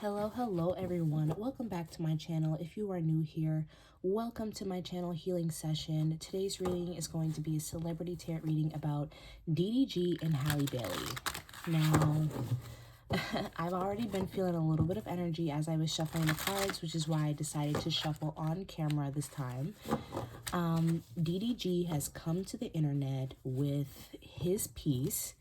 Hello everyone. Welcome back to my channel. If you are new here, welcome to my channel healing session. Today's reading is going to be a celebrity tarot reading about DDG and Hie Bailey. Now, I've already been feeling a little bit of energy as I was shuffling the cards, which is why I decided to shuffle on camera this time. DDG has come to the internet with his piece.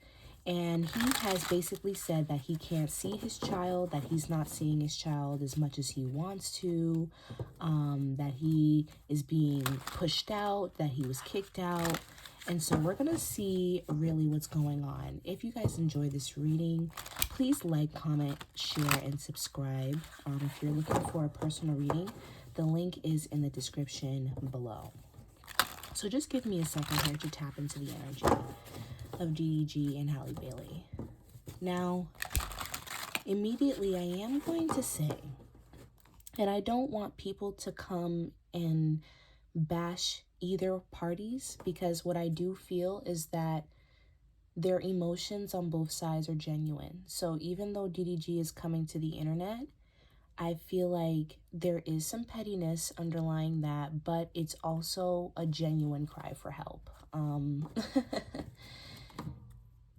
And he has basically said that he can't see his child, that he's not seeing his child as much as he wants to, that he is being pushed out, that he was kicked out. And so we're going to see really what's going on. If you guys enjoy this reading, please like, comment, share, and subscribe. If you're looking for a personal reading, the link is in the description below. So just give me a second here to tap into the energy of DDG and Hie Bailey. Now, immediately I am going to say, and I don't want people to come and bash either parties, because what I do feel is that their emotions on both sides are genuine. So even though DDG is coming to the internet, I feel like there is some pettiness underlying that, but it's also a genuine cry for help.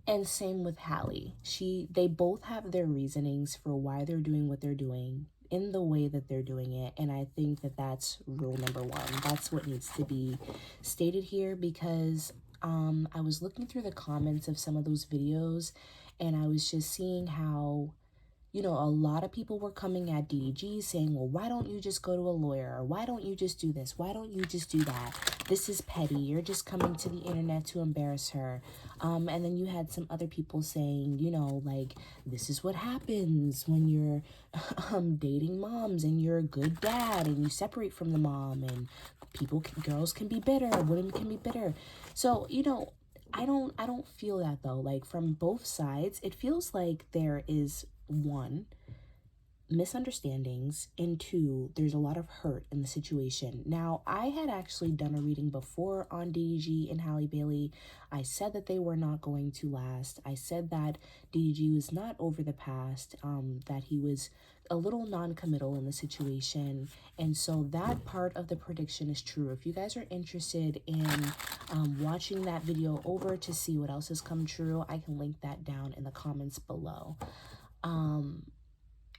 And same with HALLEY. They both have their reasonings for why they're doing what they're doing in the way that they're doing it. And I think that that's rule number one. That's what needs to be stated here, because I was looking through the comments of some of those videos and I was just seeing how, you know, a lot of people were coming at DDG saying, well, why don't you just go to a lawyer? Or why don't you just do this? Why don't you just do that? This is petty. You're just coming to the internet to embarrass her. And then you had some other people saying, you know, like, this is what happens when you're dating moms and you're a good dad and you separate from the mom, and girls can be bitter, women can be bitter. So, you know, I don't feel that though. Like, from both sides, it feels like there is, one, misunderstandings, and two, there's a lot of hurt in the situation. Now, I had actually done a reading before on DDG and Hie Bailey. I said that they were not going to last. I said that DDG was not over the past, that he was a little non-committal in the situation, and so that part of the prediction is true. If you guys are interested in watching that video over to see what else has come true, I can link that down in the comments below.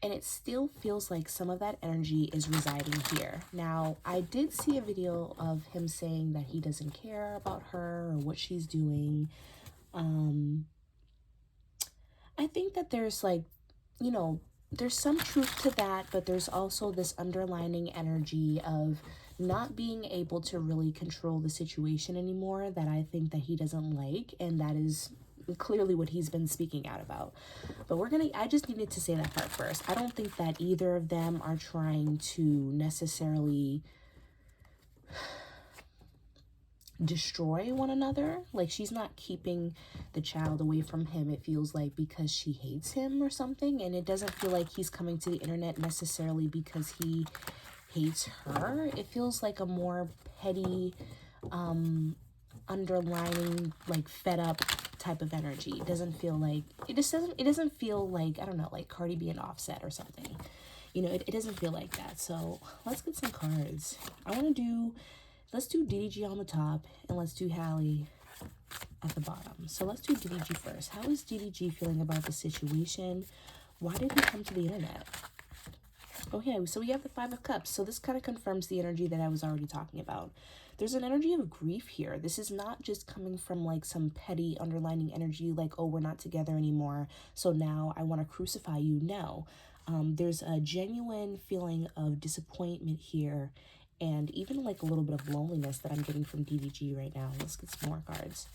And it still feels like some of that energy is residing here. Now, I did see a video of him saying that he doesn't care about her or what she's doing. I think that there's, like, you know, there's some truth to that, but there's also this underlining energy of not being able to really control the situation anymore that I think that he doesn't like, and that is clearly what he's been speaking out about. But I just needed to say that part first. I don't think that either of them are trying to necessarily destroy one another. Like, she's not keeping the child away from him, it feels like, because she hates him or something. And it doesn't feel like he's coming to the internet necessarily because he hates her. It feels like a more petty, underlining, like, fed up type of energy. It doesn't feel like, it doesn't feel like, I don't know, like Cardi B and Offset or something. You know, it doesn't feel like that. So let's get some cards. Let's do DDG on the top, and let's do HALLEY at the bottom. So let's do DDG first. How is DDG feeling about the situation? Why did he come to the internet? Okay, so we have the Five of Cups. So this kind of confirms the energy that I was already talking about. There's an energy of grief here. This is not just coming from, like, some petty underlining energy, like, oh, we're not together anymore, so now I want to crucify you. No. There's a genuine feeling of disappointment here, and even, like, a little bit of loneliness that I'm getting from DDG right now. Let's get some more cards.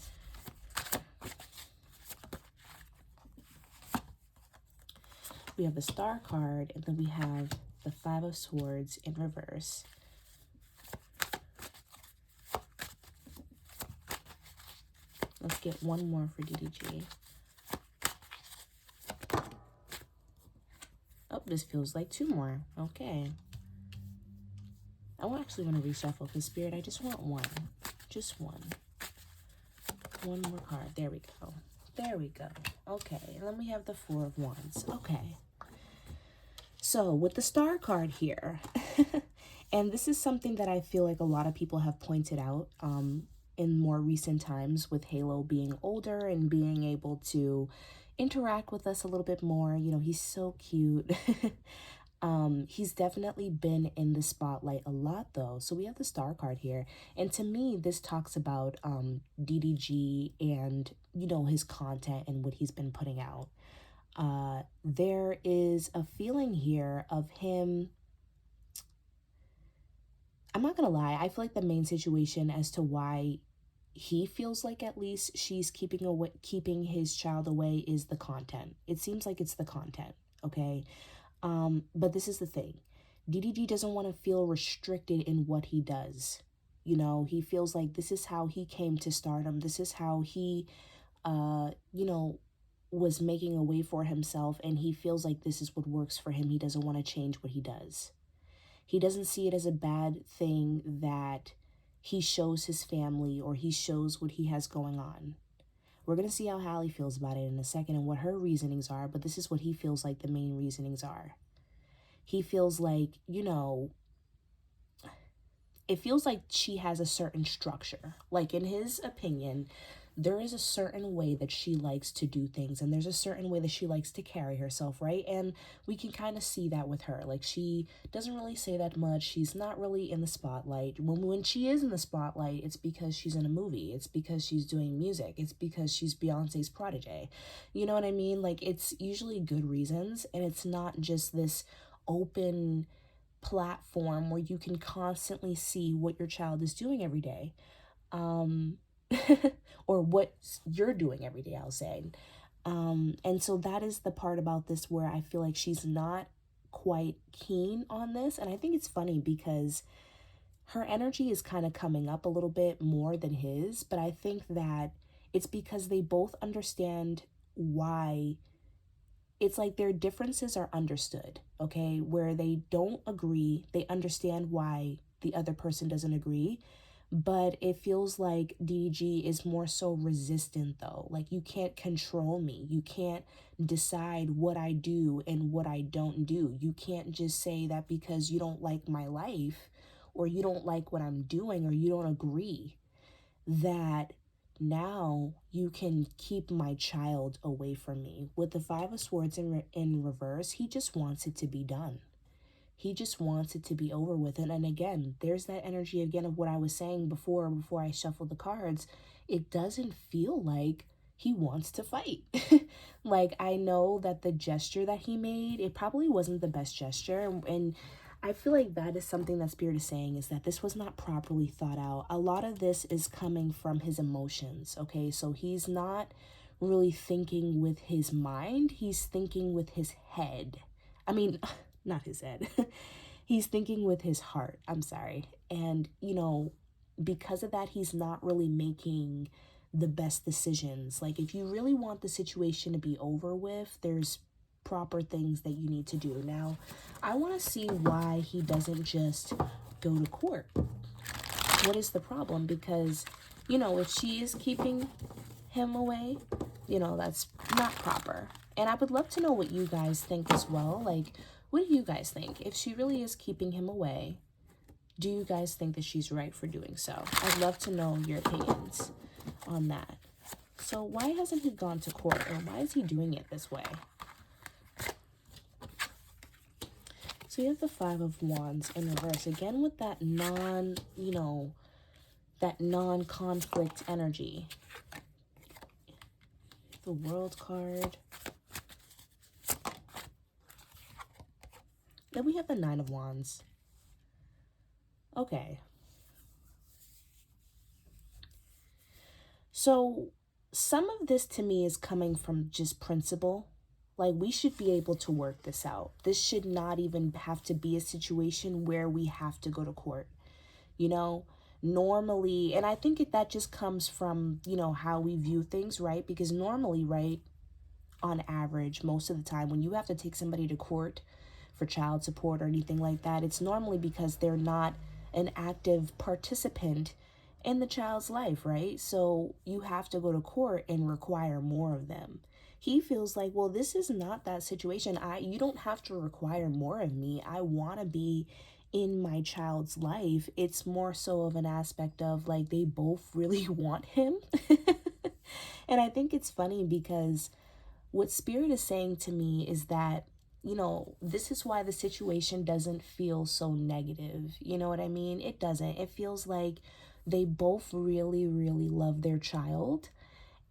We have the Star card, and then we have the Five of Swords in reverse. Let's get one more for DDG. Oh, this feels like two more. Okay. I actually want to reshuffle because, Spirit, I just want one. Just one. One more card. There we go. There we go. Okay, and then we have the Four of Wands. Okay. So with the star card here, and this is something that I feel like a lot of people have pointed out in more recent times, with Halo being older and being able to interact with us a little bit more. You know, he's so cute. He's definitely been in the spotlight a lot though. So we have the star card here. And to me, this talks about DDG and, you know, his content and what he's been putting out. There is a feeling here of him. I'm not gonna lie, I feel like the main situation as to why he feels like at least she's keeping his child away is the content. It seems like it's the content, okay? But this is the thing. DDG doesn't want to feel restricted in what he does. You know, he feels like this is how he came to stardom. This is how he you know, was making a way for himself, and he feels like this is what works for him. He doesn't want to change what he does. He doesn't see it as a bad thing that he shows his family or he shows what he has going on. We're going to see how Hallie feels about it in a second and what her reasonings are, but this is what he feels like the main reasonings are. He feels like, you know, it feels like she has a certain structure. Like, in his opinion, there is a certain way that she likes to do things, and there's a certain way that she likes to carry herself, right? And we can kind of see that with her. Like, she doesn't really say that much. She's not really in the spotlight. When she is in the spotlight, it's because she's in a movie. It's because she's doing music. It's because she's Beyonce's protege. You know what I mean? Like, it's usually good reasons, and it's not just this open platform where you can constantly see what your child is doing every day, or what you're doing every day, I'll say. And so that is the part about this where I feel like she's not quite keen on this. And I think it's funny because her energy is kind of coming up a little bit more than his, but I think that it's because they both understand why. It's like their differences are understood, okay? Where they don't agree, they understand why the other person doesn't agree. But it feels like DDG is more so resistant though. Like, you can't control me. You can't decide what I do and what I don't do. You can't just say that because you don't like my life or you don't like what I'm doing or you don't agree, that now you can keep my child away from me. With the Five of Swords in reverse, he just wants it to be done. He just wants it to be over with. And again, there's that energy again of what I was saying before I shuffled the cards. It doesn't feel like he wants to fight. Like, I know that the gesture that he made, it probably wasn't the best gesture. And I feel like that is something that Spirit is saying, is that this was not properly thought out. A lot of this is coming from his emotions, okay? So he's not really thinking with his mind. He's thinking with his head. I mean, not his head. He's thinking with his heart. I'm sorry. And, you know, because of that, he's not really making the best decisions. Like, if you really want the situation to be over with, there's proper things that you need to do. Now, I want to see why he doesn't just go to court. What is the problem? Because, you know, if she is keeping him away, you know, that's not proper. And I would love to know what you guys think as well. Like, what do you guys think? If she really is keeping him away, do you guys think that she's right for doing so? I'd love to know your opinions on that. So why hasn't he gone to court, or why is he doing it this way? So you have the Five of Wands in reverse again with that non-conflict energy. The World card. Then we have the Nine of Wands. Okay. So some of this to me is coming from just principle. Like, we should be able to work this out. This should not even have to be a situation where we have to go to court. You know, normally, and I think that just comes from, you know, how we view things, right? Because normally, right, on average, most of the time, when you have to take somebody to court for child support or anything like that, it's normally because they're not an active participant in the child's life, right? So you have to go to court and require more of them. he feels like, well, this is not that situation. You don't have to require more of me. I want to be in my child's life. It's more so of an aspect of like they both really want him. And I think it's funny because what Spirit is saying to me is that, you know, this is why the situation doesn't feel so negative. You know what I mean? It doesn't. It feels like they both really, really love their child.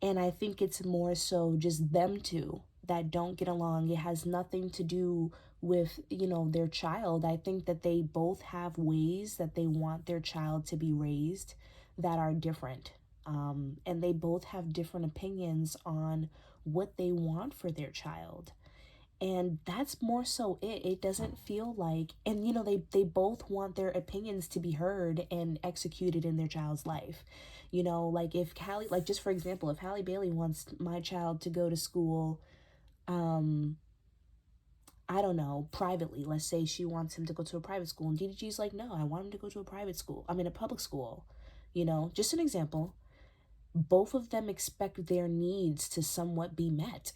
And I think it's more so just them two that don't get along. It has nothing to do with, you know, their child. I think that they both have ways that they want their child to be raised that are different. And they both have different opinions on what they want for their child. And that's more so it doesn't feel like, and you know, they both want their opinions to be heard and executed in their child's life. You know, like if Hallie, like just for example, if Hie Bailey wants my child to go to school, I don't know, privately, let's say she wants him to go to a private school, and DDG's like, no, I want him to go to a private school, I mean a public school. You know, just an example. Both of them expect their needs to somewhat be met.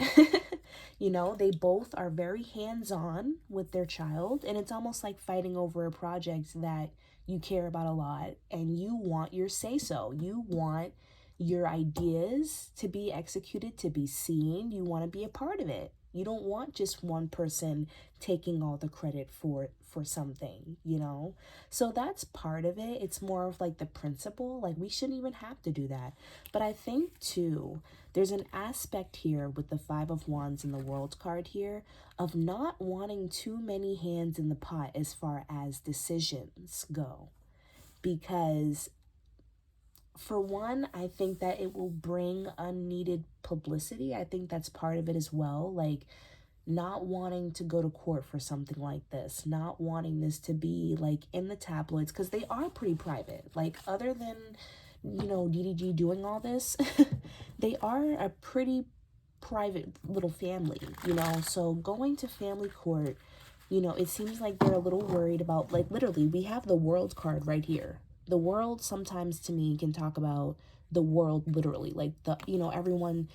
You know, they both are very hands-on with their child, and it's almost like fighting over a project that you care about a lot and you want your say-so. You want your ideas to be executed, to be seen. You want to be a part of it. You don't want just one person taking all the credit for something, you know? So that's part of it. It's more of like the principle. Like we shouldn't even have to do that. But I think too, there's an aspect here with the Five of Wands and the World card here of not wanting too many hands in the pot as far as decisions go. Because for one, I think that it will bring unneeded publicity. I think that's part of it as well. Like not wanting to go to court for something like this, not wanting this to be like in the tabloids, because they are pretty private. Like other than, you know, DDG doing all this, they are a pretty private little family, you know? So going to family court, you know, it seems like they're a little worried about, like literally we have the World card right here. The world sometimes to me can talk about the world literally, like the, you know, everyone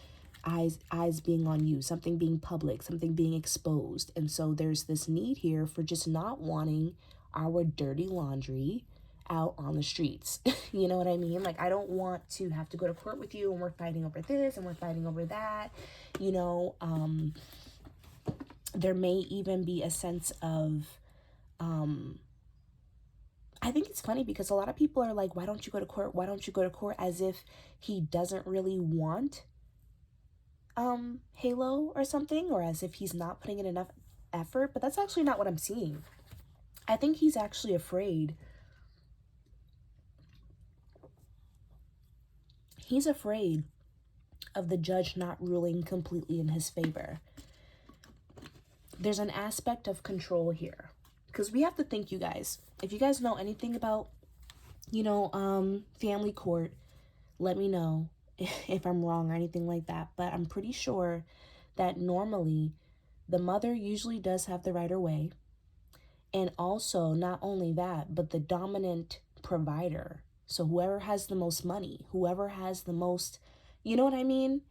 eyes being on you, something being public, something being exposed. And so there's this need here for just not wanting our dirty laundry out on the streets. You know what I mean? Like I don't want to have to go to court with you and we're fighting over this and we're fighting over that. You know, there may even be a sense of I think it's funny because a lot of people are like, why don't you go to court? Why don't you go to court? As if he doesn't really want Halo or something, or as if he's not putting in enough effort. But that's actually not what I'm seeing. I think he's actually afraid. He's afraid of the judge not ruling completely in his favor. There's an aspect of control here. Because we have to think, you guys, if you guys know anything about, you know, family court, let me know if I'm wrong or anything like that. But I'm pretty sure that normally the mother usually does have the right of way. And also, not only that, but the dominant provider. So whoever has the most money, whoever has the most, you know what I mean?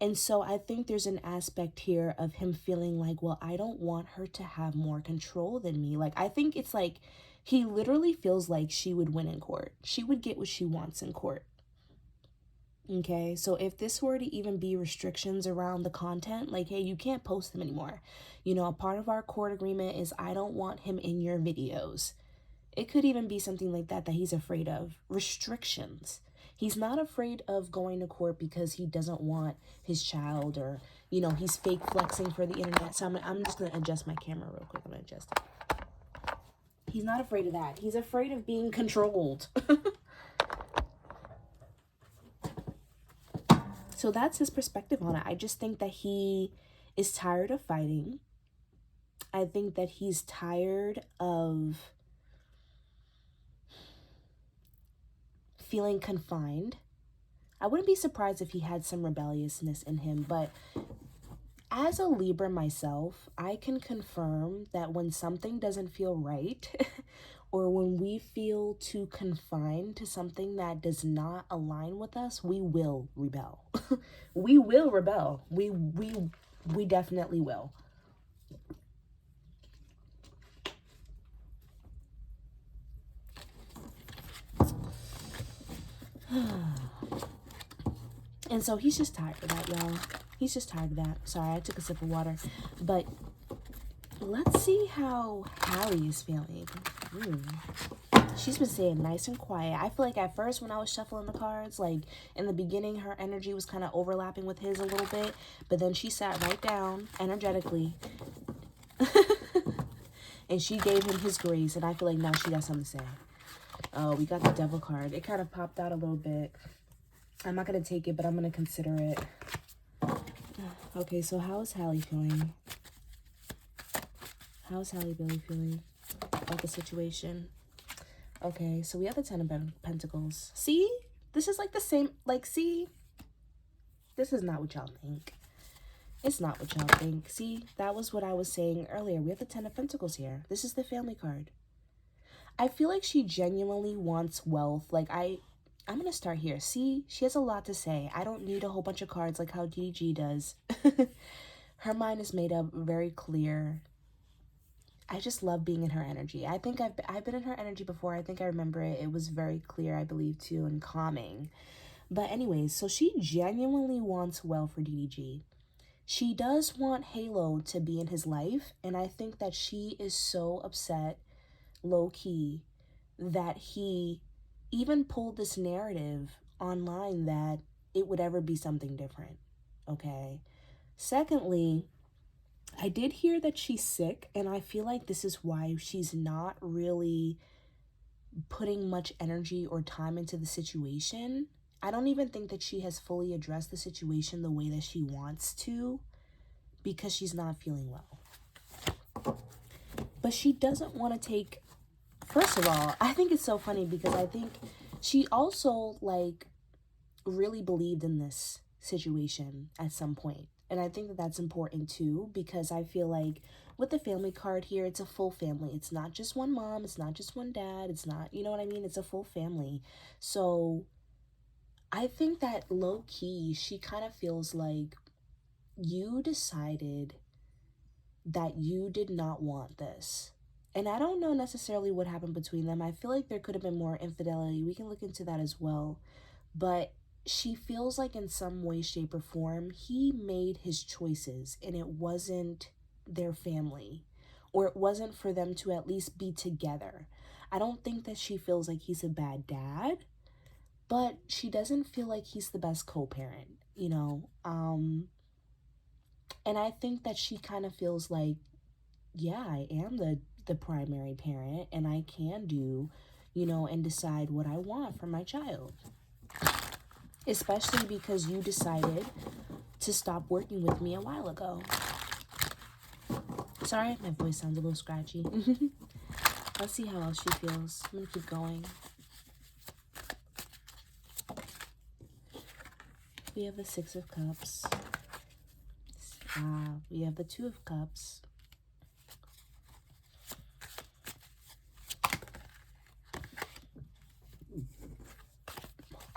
And so I think there's an aspect here of him feeling like, well, I don't want her to have more control than me. Like, I think it's like he literally feels like she would win in court. She would get what she wants in court. Okay, so if this were to even be restrictions around the content, like, hey, you can't post them anymore. You know, a part of our court agreement is I don't want him in your videos. It could even be something like that he's afraid of. Restrictions. He's not afraid of going to court because he doesn't want his child or, you know, he's fake flexing for the internet. So I'm just going to adjust my camera real quick. I'm going to adjust it. He's not afraid of that. He's afraid of being controlled. So that's his perspective on it. I just think that he is tired of fighting. I think that he's tired of feeling confined. I wouldn't be surprised if he had some rebelliousness in him, but as a Libra myself, I can confirm that when something doesn't feel right or when we feel too confined to something that does not align with us, we will rebel. We will rebel. We definitely will. And so he's just tired of that, y'all. He's just tired of that. Sorry, I took a sip of water. But let's see how Hallie is feeling. She's been staying nice and quiet. I feel like at first when I was shuffling the cards, like in the beginning, her energy was kind of overlapping with his a little bit. But then she sat right down energetically. And she gave him his grace. And I feel like now she got something to say. Oh, we got the devil card. It kind of popped out a little bit. I'm not going to take it, but I'm going to consider it. Okay, so how is Hallie feeling? How is Hie Bailey feeling about the situation? Okay, so we have the Ten of Pentacles. See? This is like the same, like, see? This is not what y'all think. It's not what y'all think. See, that was what I was saying earlier. We have the Ten of Pentacles here. This is the family card. I feel like she genuinely wants wealth. Like, I'm going to start here. See, she has a lot to say. I don't need a whole bunch of cards like how DDG does. Her mind is made up, very clear. I just love being in her energy. I think I've been in her energy before. I think I remember it. It was very clear, I believe, too, and calming. But anyways, so she genuinely wants well for DDG. She does want Halo to be in his life, and I think that she is so upset, low-key, that he even pulled this narrative online that it would ever be something different, okay? Secondly, I did hear that she's sick, and I feel like this is why she's not really putting much energy or time into the situation. I don't even think that she has fully addressed the situation the way that she wants to, because she's not feeling well. But she doesn't want to take, first of all, I think it's so funny because I think she also, like, really believed in this situation at some point. And I think that that's important too, because I feel like with the family card here, it's a full family. It's not just one mom. It's not just one dad. It's not, you know what I mean? It's a full family. So I think that low key, she kind of feels like you decided that you did not want this. And I don't know necessarily what happened between them. I feel like there could have been more infidelity. We can look into that as well. But she feels like in some way, shape, or form, he made his choices and it wasn't their family, or it wasn't for them to at least be together. I don't think that she feels like he's a bad dad, but she doesn't feel like he's the best co-parent, you know? And I think that she kind of feels like, yeah, I am the primary parent and I can do, you know, and decide what I want for my child. Especially because you decided to stop working with me a while ago. Sorry if my voice sounds a little scratchy. Let's see how else she feels. I'm going to keep going. We have the Six of Cups. We have the Two of Cups.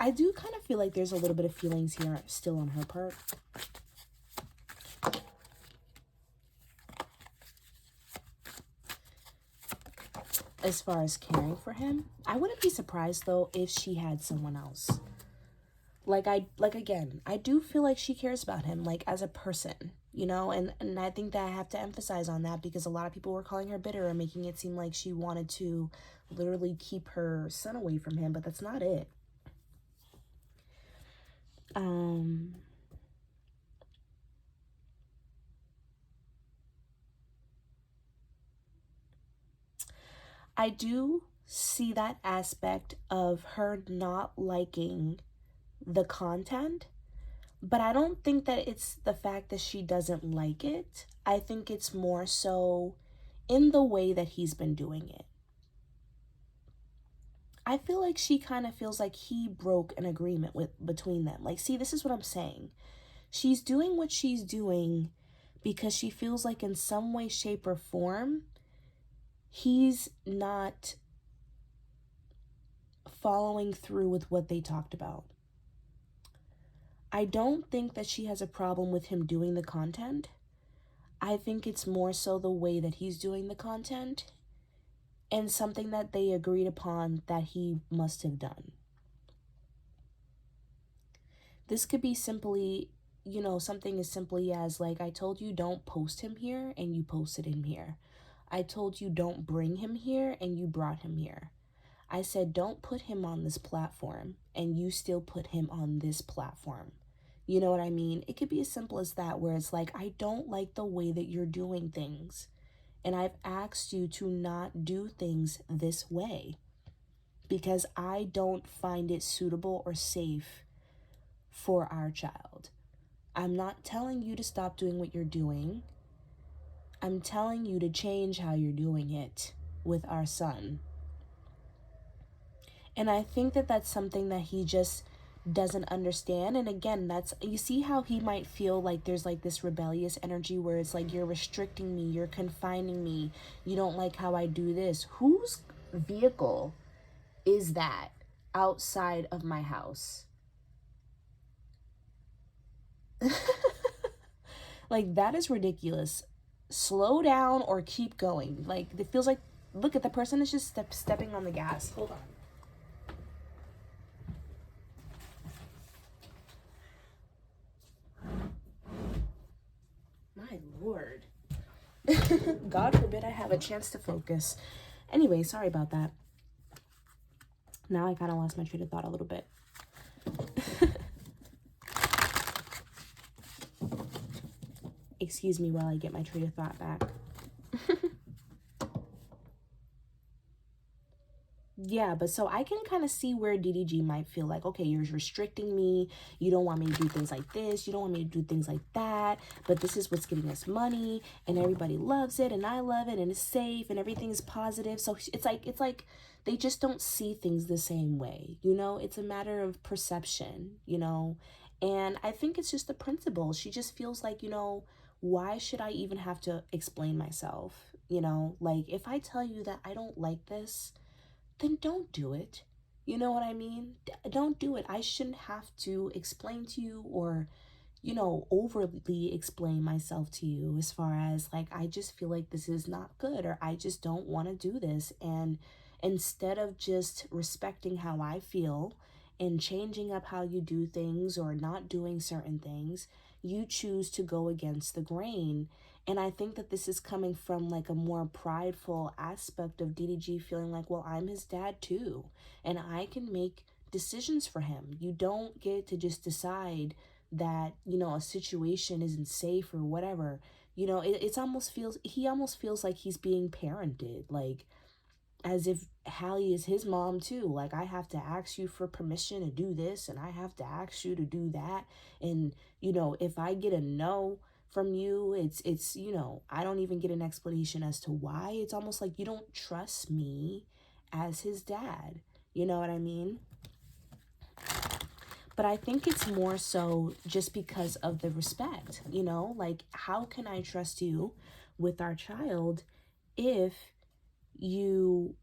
I do kind of feel like there's a little bit of feelings here still on her part. As far as caring for him, I wouldn't be surprised though if she had someone else. Like again, I do feel like she cares about him, like as a person, you know, and I think that I have to emphasize on that because a lot of people were calling her bitter and making it seem like she wanted to literally keep her son away from him, but that's not it. I do see that aspect of her not liking the content, but I don't think that it's the fact that she doesn't like it. I think it's more so in the way that he's been doing it. I feel like she kind of feels like he broke an agreement between them. Like, see, this is what I'm saying. She's doing what she's doing because she feels like in some way, shape, or form, he's not following through with what they talked about. I don't think that she has a problem with him doing the content. I think it's more so the way that he's doing the content and something that they agreed upon that he must have done. This could be simply, something as simply as like, I told you don't post him here and you posted him here. I told you don't bring him here and you brought him here. I said don't put him on this platform and you still put him on this platform. You know what I mean? It could be as simple as that, where it's like, I don't like the way that you're doing things. And I've asked you to not do things this way because I don't find it suitable or safe for our child. I'm not telling you to stop doing what you're doing. I'm telling you to change how you're doing it with our son. And I think that that's something that he just doesn't understand. And again, that's, you see how he might feel like there's like this rebellious energy where it's like, you're restricting me, you're confining me, you don't like how I do this. Whose vehicle is that outside of my house? Like, that is ridiculous. Slow down or keep going. Like, it feels like, look at the person is just stepping on the gas. Hold on. My Lord. God forbid I have a chance to focus. Anyway, sorry about that. Now I kind of lost my train of thought a little bit. Excuse me while I get my train of thought back. Yeah, but so I can kind of see where DDG might feel like, okay, you're restricting me. You don't want me to do things like this. You don't want me to do things like that. But this is what's getting us money and everybody loves it and I love it and it's safe and everything's positive. So it's like they just don't see things the same way. It's a matter of perception, and I think it's just the principle. She just feels like, why should I even have to explain myself? Like, if I tell you that I don't like this, then don't do it. You know what I mean? Don't do it. I shouldn't have to explain to you or, overly explain myself to you as far as like, I just feel like this is not good or I just don't want to do this. And instead of just respecting how I feel and changing up how you do things or not doing certain things, you choose to go against the grain. And I think that this is coming from like a more prideful aspect of DDG feeling like, well, I'm his dad too, and I can make decisions for him. You don't get to just decide that, a situation isn't safe or whatever. It's almost he almost feels like he's being parented, like as if Hallie is his mom too. Like, I have to ask you for permission to do this and I have to ask you to do that. And, if I get a no from you, it's I don't even get an explanation as to why. It's almost like you don't trust me as his dad. You know what I mean? But I think it's more so just because of the respect, like, how can I trust you with our child if you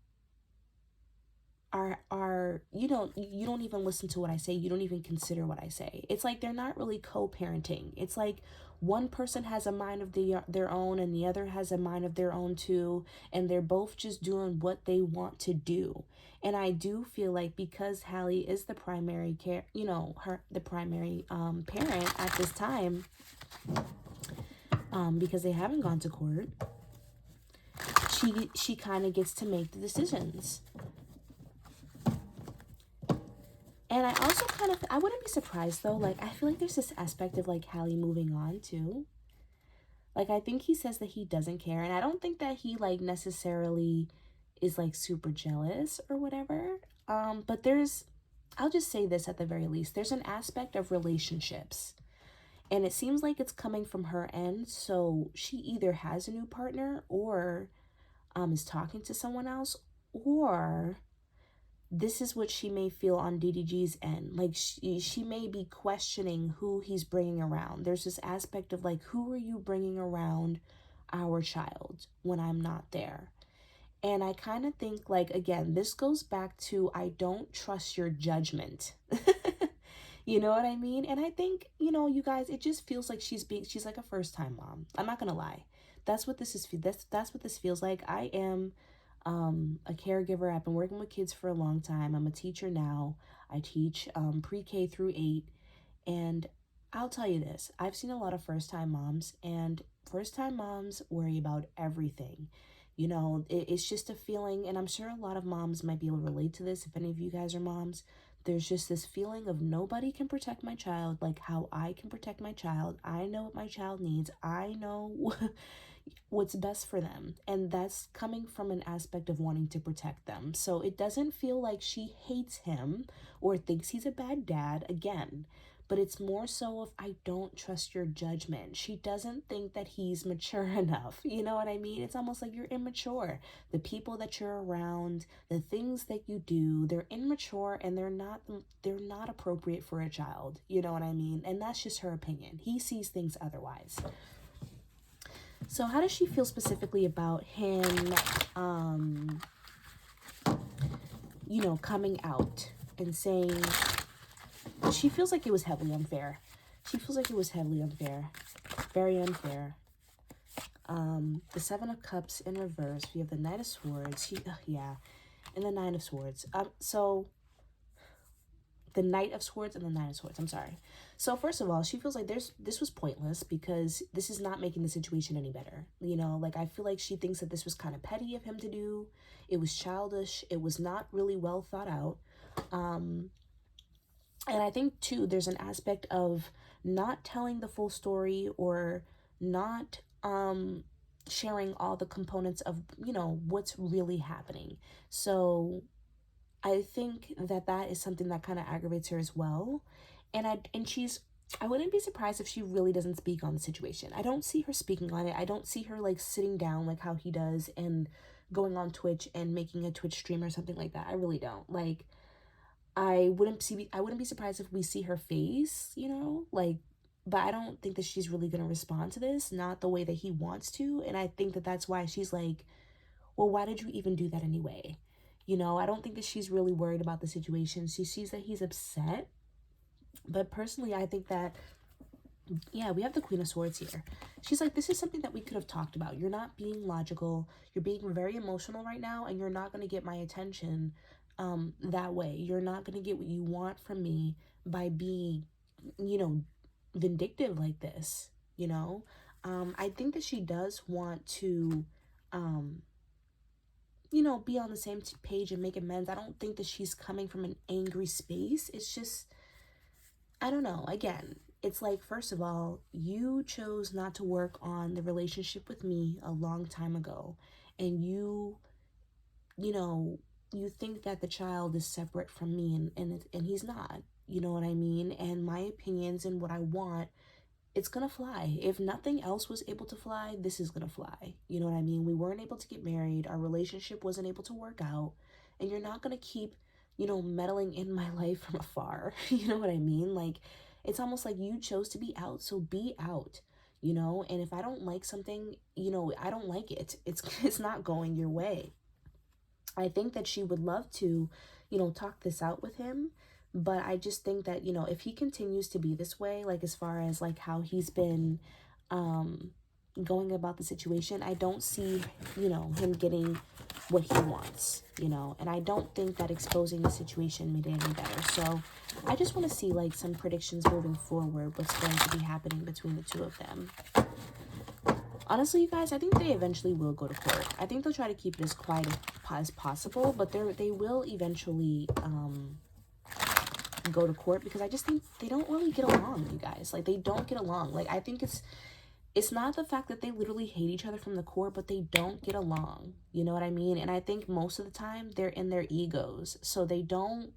are you don't even listen to what I say, you don't even consider what I say. It's like they're not really co-parenting. It's like one person has a mind of their own and the other has a mind of their own too, and they're both just doing what they want to do. And I do feel like because Hallie is the primary care, the primary parent at this time, because they haven't gone to court, she kind of gets to make the decisions. And I also I wouldn't be surprised though, like, I feel like there's this aspect of like Hallie moving on too. Like, I think he says that he doesn't care, and I don't think that he like necessarily is like super jealous or whatever. But I'll just say this at the very least, there's an aspect of relationships. And it seems like it's coming from her end, so she either has a new partner or is talking to someone else, or this is what she may feel on DDG's end. Like, she may be questioning who he's bringing around. There's this aspect of like, who are you bringing around our child when I'm not there? And I kind of think, like, again, this goes back to, I don't trust your judgment. You know what I mean? And I think, you know, you guys, it just feels like she's like a first time mom. I'm not gonna lie. That's what this is. That's what this feels like. I am a caregiver. I've been working with kids for a long time. I'm a teacher now. I teach pre-K through 8. And I'll tell you this, I've seen a lot of first time moms, and first time moms worry about everything. You know, it's just a feeling, and I'm sure a lot of moms might be able to relate to this if any of you guys are moms. There's just this feeling of nobody can protect my child like how I can protect my child. I know what my child needs. I know what's best for them. And that's coming from an aspect of wanting to protect them. So it doesn't feel like she hates him or thinks he's a bad dad, again. But it's more so of, I don't trust your judgment. She doesn't think that he's mature enough. You know what I mean? It's almost like you're immature. The people that you're around, the things that you do, they're immature, and they're not appropriate for a child. You know what I mean? And that's just her opinion. He sees things otherwise. So how does she feel specifically about him, you know, coming out and saying, she feels like it was heavily unfair. She feels like it was heavily unfair. Very unfair. The Seven of Cups in reverse. We have the Knight of Swords. And the Nine of Swords. So the Knight of Swords and the Nine of Swords. I'm sorry. So first of all, she feels like this was pointless because this is not making the situation any better. You know, like, I feel like she thinks that this was kind of petty of him to do. It was childish. It was not really well thought out. And I think, too, there's an aspect of not telling the full story or not sharing all the components of, you know, what's really happening. So I think that is something that kind of aggravates her as well. And I wouldn't be surprised if she really doesn't speak on the situation. I don't see her speaking on it. I don't see her, like, sitting down like how he does and going on Twitch and making a Twitch stream or something like that. I really don't. Like, I wouldn't be surprised if we see her face, you know, like, but I don't think that she's really going to respond to this, not the way that he wants to. And I think that that's why she's like, well, why did you even do that anyway? You know, I don't think that she's really worried about the situation. She sees that he's upset. But personally, I think that, yeah, we have the Queen of Swords here. She's like, this is something that we could have talked about. You're not being logical. You're being very emotional right now, and you're not going to get my attention that way. You're not going to get what you want from me by being, you know, vindictive like this, you know. I think that she does want to, you know, be on the same page and make amends. I don't think that she's coming from an angry space. It's just, I don't know. Again, it's like, first of all, you chose not to work on the relationship with me a long time ago. And you know, you think that the child is separate from me, and he's not. You know what I mean? And my opinions and what I want, it's gonna fly. If nothing else was able to fly, this is gonna fly. You know what I mean? We weren't able to get married. Our relationship wasn't able to work out. And you're not gonna keep, you know, meddling in my life from afar. You know what I mean? Like, it's almost like you chose to be out, so be out. You know? And if I don't like something, you know, I don't like it. It's not going your way. I think that she would love to, you know, talk this out with him. But I just think that, you know, if he continues to be this way, like, as far as like how he's been going about the situation, I don't see, you know, him getting what he wants, you know. And I don't think that exposing the situation made it any better. So I just want to see, like, some predictions moving forward, what's going to be happening between the two of them. Honestly, you guys, I think they eventually will go to court. I think they'll try to keep it as quiet as possible, but they will eventually go to court, because I just think they don't really get along, you guys. Like, they don't get along. Like, I think it's not the fact that they literally hate each other from the core, but they don't get along. You know what I mean? And I think most of the time they're in their egos, so they don't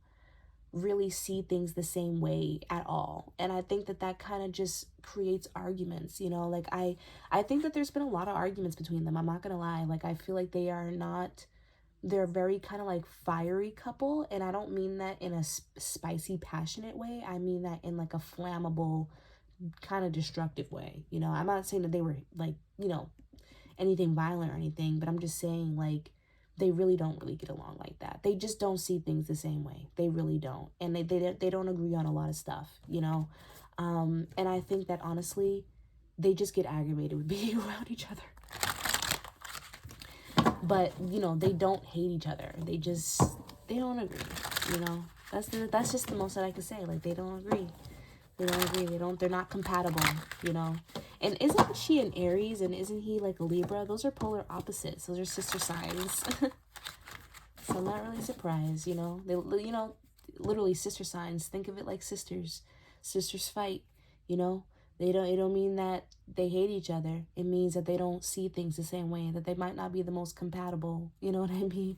really see things the same way at all. And I think that kind of just creates arguments, you know. Like, I think that there's been a lot of arguments between them. I'm not gonna lie. Like, I feel like they're very kind of like fiery couple, and I don't mean that in a spicy, passionate way. I mean that in like a flammable, kind of destructive way. You know, I'm not saying that they were, like, you know, anything violent or anything, but I'm just saying, like, they really don't really get along like that. They just don't see things the same way. They really don't. And they don't agree on a lot of stuff, you know? And I think that honestly, they just get aggravated with being around each other. But, you know, they don't hate each other. They don't agree, you know? That's just the most that I can say. Like, they don't agree. They don't agree. They're not compatible, you know? And isn't she an Aries and isn't he like a Libra? Those are polar opposites. Those are sister signs. So I'm not really surprised, you know? You know, literally sister signs. Think of it like sisters. Sisters fight, you know? It don't mean that they hate each other. It means that they don't see things the same way, that they might not be the most compatible. You know what I mean?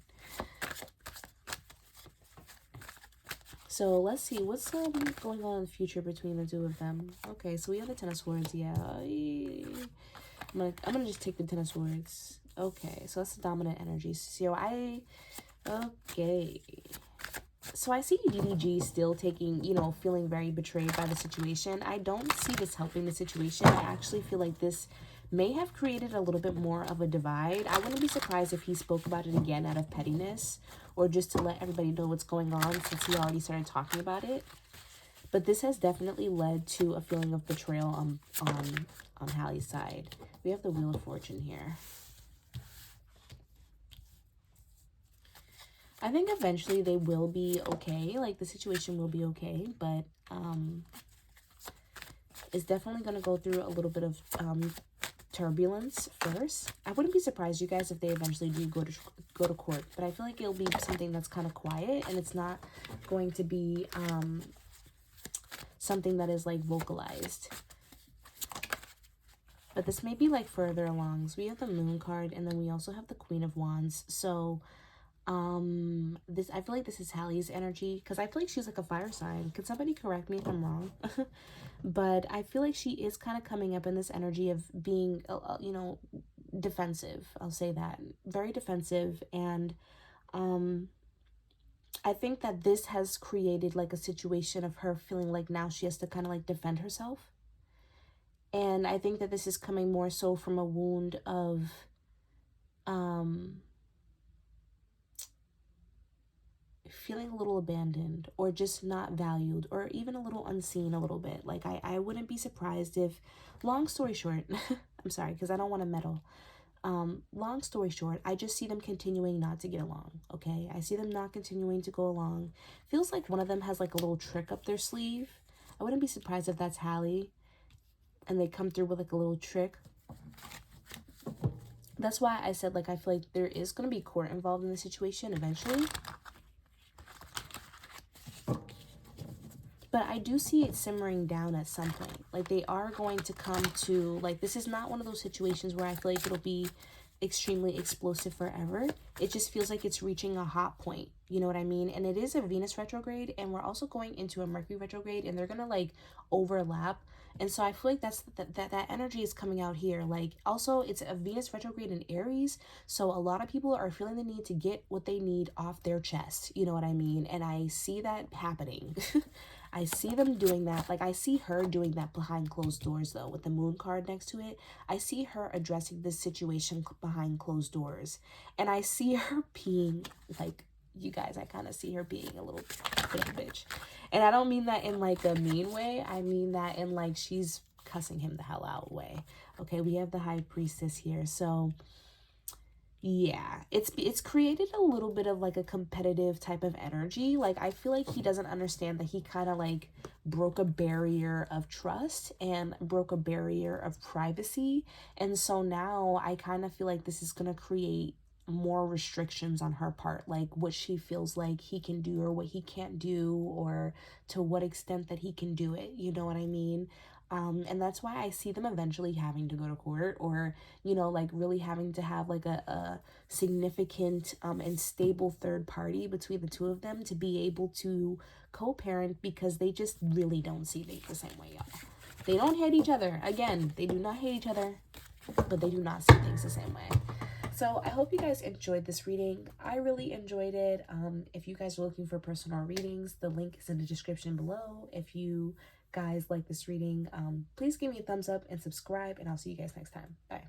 So let's see what's going on in the future between the two of them. Okay, so we have the Ten of Swords. Yeah, I'm gonna just take the Ten of Swords. Okay, so that's the dominant energy. So okay. So I see DDG still taking, you know, feeling very betrayed by the situation. I don't see this helping the situation. I actually feel like this may have created a little bit more of a divide. I wouldn't be surprised if he spoke about it again out of pettiness or just to let everybody know what's going on since he already started talking about it. But this has definitely led to a feeling of betrayal on Hallie's side. We have the Wheel of Fortune here. I think eventually they will be okay. Like, the situation will be okay, but it's definitely going to go through a little bit of turbulence first. I wouldn't be surprised, you guys, if they eventually do go to court, but I feel like it'll be something that's kind of quiet, and it's not going to be something that is like vocalized. But this may be like further along. So we have the Moon card, and then we also have the Queen of Wands. So I feel like this is Hallie's energy, because I feel like she's like a fire sign. Could somebody correct me if I'm wrong? But I feel like she is kind of coming up in this energy of being you know, defensive. I'll say that, very defensive. And I think that this has created like a situation of her feeling like now she has to kind of like defend herself. And I think that this is coming more so from a wound of feeling a little abandoned or just not valued or even a little unseen a little bit. Like, I wouldn't be surprised if, long story short, I'm sorry, because I don't want to meddle. Long story short, I just see them continuing not to get along, okay? I see them not continuing to go along. Feels like one of them has like a little trick up their sleeve. I wouldn't be surprised if that's Hallie and they come through with like a little trick. That's why I said, like, I feel like there is going to be court involved in the situation eventually. But I do see it simmering down at some point. Like, they are going to come to, like, this is not one of those situations where I feel like it'll be extremely explosive forever. It just feels like it's reaching a hot point. You know what I mean? And it is a Venus retrograde, and we're also going into a Mercury retrograde, and they're going to, like, overlap. And so I feel like that energy is coming out here. Like, also, it's a Venus retrograde in Aries, so a lot of people are feeling the need to get what they need off their chest. You know what I mean? And I see that happening. I see them doing that. Like, I see her doing that behind closed doors, though, with the Moon card next to it. I see her addressing this situation behind closed doors. And I see her being, like, you guys, I kind of see her being a little bitch. And I don't mean that in, like, a mean way. I mean that in, like, she's cussing him the hell out way. Okay, we have the High Priestess here. So, yeah, it's created a little bit of like a competitive type of energy. Like, I feel like he doesn't understand that he kind of like broke a barrier of trust and broke a barrier of privacy. And so now I kind of feel like this is going to create more restrictions on her part, like what she feels like he can do or what he can't do, or to what extent that he can do it. You know what I mean? And that's why I see them eventually having to go to court, or, you know, like really having to have like a significant and stable third party between the two of them to be able to co-parent, because they just really don't see things the same way, y'all. They don't hate each other. Again, they do not hate each other, but they do not see things the same way. So I hope you guys enjoyed this reading. I really enjoyed it. If you guys are looking for personal readings, the link is in the description below. If you guys like this reading, please give me a thumbs up and subscribe, and I'll see you guys next time. Bye.